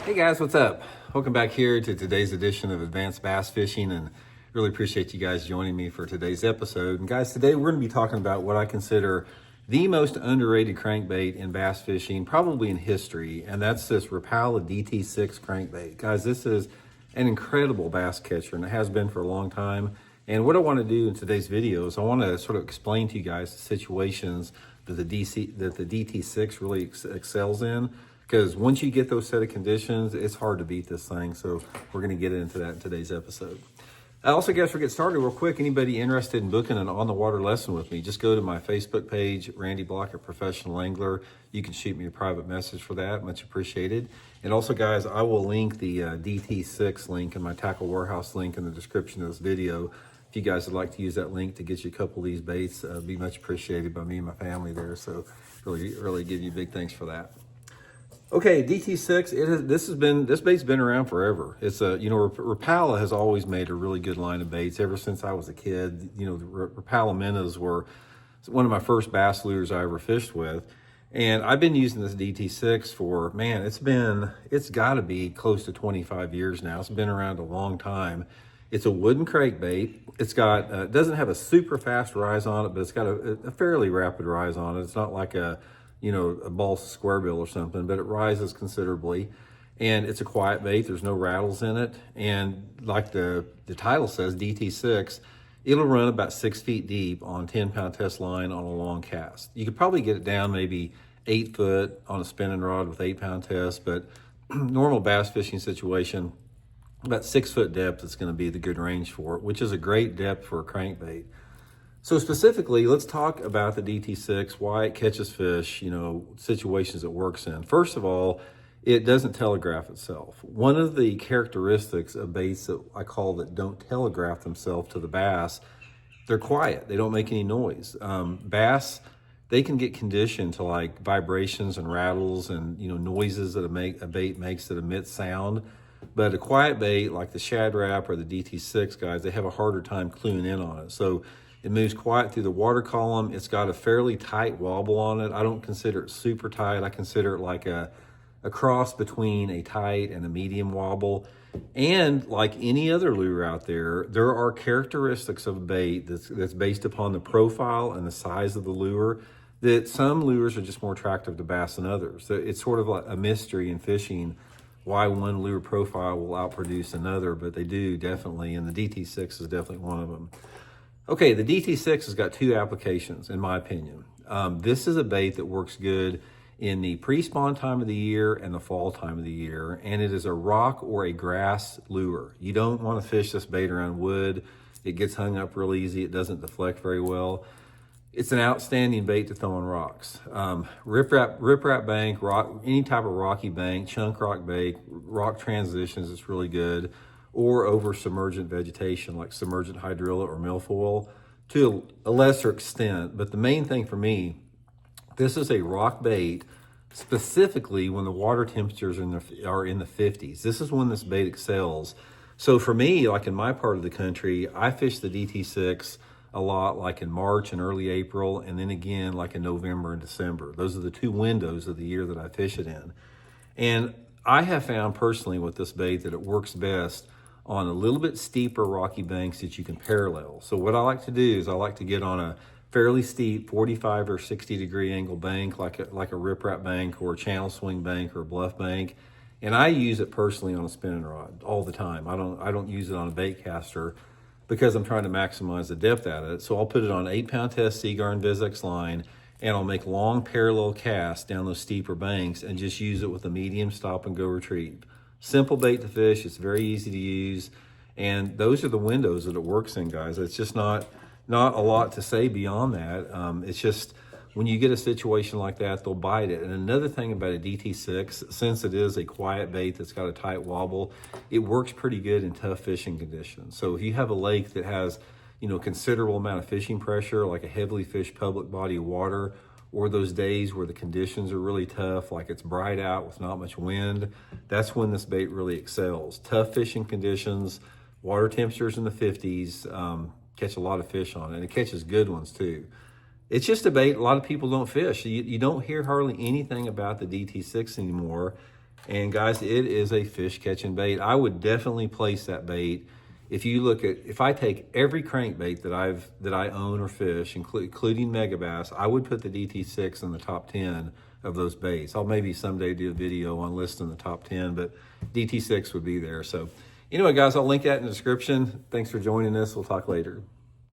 Hey guys, what's up? Welcome back here to today's edition of Advanced Bass Fishing, and really appreciate you guys joining me for today's episode. And guys, today we're going to be talking about what I consider the most underrated crankbait in bass fishing, probably in history, and that's this Rapala DT6 crankbait. Guys, this is an incredible bass catcher, and it has been for a long time. And what I want to do in today's video is I want to sort of explain to you guys the situations that the DT6 really excels in. Because once you get those set of conditions, it's hard to beat this thing. So we're going to get into that in today's episode. Also, guys, we'll get started real quick. Anybody interested in booking an on-the-water lesson with me, just go to my Facebook page, Randy Blaukat Professional Angler. You can shoot me a private message for that. Much appreciated. And also, guys, I will link the DT6 link and my Tackle Warehouse link in the description of this video. If you guys would like to use that link to get you a couple of these baits, be much appreciated by me and my family there. So really give you big thanks for that. Okay, DT6, this bait's been around forever. It's Rapala has always made a really good line of baits ever since I was a kid. You know, the Rapala minnows were one of my first bass lures I ever fished with. And I've been using this DT6 for, man, it's gotta be close to 25 years now. It's been around a long time. It's a wooden crankbait. It's got, it doesn't have a super fast rise on it, but it's got a fairly rapid rise on it. It's not like a balsa square bill or something, but it rises considerably. And it's a quiet bait. There's no rattles in it. And like the title says, DT6, it'll run about 6 feet deep on 10-pound test line on a long cast. You could probably get it down maybe 8 foot on a spinning rod with 8-pound test, but normal bass fishing situation, about 6 foot depth is going to be the good range for it, which is a great depth for a crankbait. So specifically, let's talk about the DT6, why it catches fish, situations it works in. First of all, it doesn't telegraph itself. One of the characteristics of baits that I call that don't telegraph themselves to the bass, they're quiet. They don't make any noise. Bass, they can get conditioned to like vibrations and rattles and noises that a bait makes that emit sound. But a quiet bait like the Shad Rap or the DT6 guys, they have a harder time cluing in on it. So it moves quiet through the water column. It's got a fairly tight wobble on it. I don't consider it super tight. I consider it like a cross between a tight and a medium wobble. And like any other lure out there, there are characteristics of a bait that's based upon the profile and the size of the lure that some lures are just more attractive to bass than others. So it's sort of like a mystery in fishing why one lure profile will outproduce another, but they do definitely, and the DT6 is definitely one of them. Okay, the DT6 has got 2 applications, in my opinion. This is a bait that works good in the pre-spawn time of the year and the fall time of the year, and it is a rock or a grass lure. You don't want to fish this bait around wood. It gets hung up real easy. It doesn't deflect very well. It's an outstanding bait to throw on rocks. Riprap bank, rock, any type of rocky bank, chunk rock bait, rock transitions, it's really good. Or over submergent vegetation like submergent hydrilla or milfoil to a lesser extent. But the main thing for me, this is a rock bait specifically when the water temperatures are in the 50s. This is when this bait excels. So for me, like in my part of the country, I fish the DT6 a lot like in March and early April, and then again like in November and December. Those are the 2 windows of the year that I fish it in. And I have found personally with this bait that it works best on a little bit steeper rocky banks that you can parallel. So what I like to do is I like to get on a fairly steep 45 or 60 degree angle bank like a riprap bank or a channel swing bank or a bluff bank. And I use it personally on a spinning rod all the time. I don't use it on a bait caster because I'm trying to maximize the depth out of it. So I'll put it on 8-pound test Seaguar and Vizex line, and I'll make long parallel casts down those steeper banks and just use it with a medium stop and go retrieve. Simple bait to fish. It's very easy to use. And those are the windows that it works in, guys. It's just not a lot to say beyond that. It's just when you get a situation like that, they'll bite it. And another thing about a DT6, since it is a quiet bait that's got a tight wobble, it works pretty good in tough fishing conditions. So if you have a lake that has, considerable amount of fishing pressure, like a heavily fished public body of water, or those days where the conditions are really tough, like it's bright out with not much wind, that's when this bait really excels. Tough fishing conditions, water temperatures in the 50s, catch a lot of fish on it, and it catches good ones too. It's just a bait a lot of people don't fish. You don't hear hardly anything about the DT6 anymore. And guys, it is a fish catching bait. I would definitely place that bait. If I take every crankbait that I own or fish, including megabass, I would put the DT6 in the top 10 of those baits. I'll maybe someday do a video on listing the top 10, but DT6 would be there. So anyway, guys, I'll link that in the description. Thanks for joining us. We'll talk later.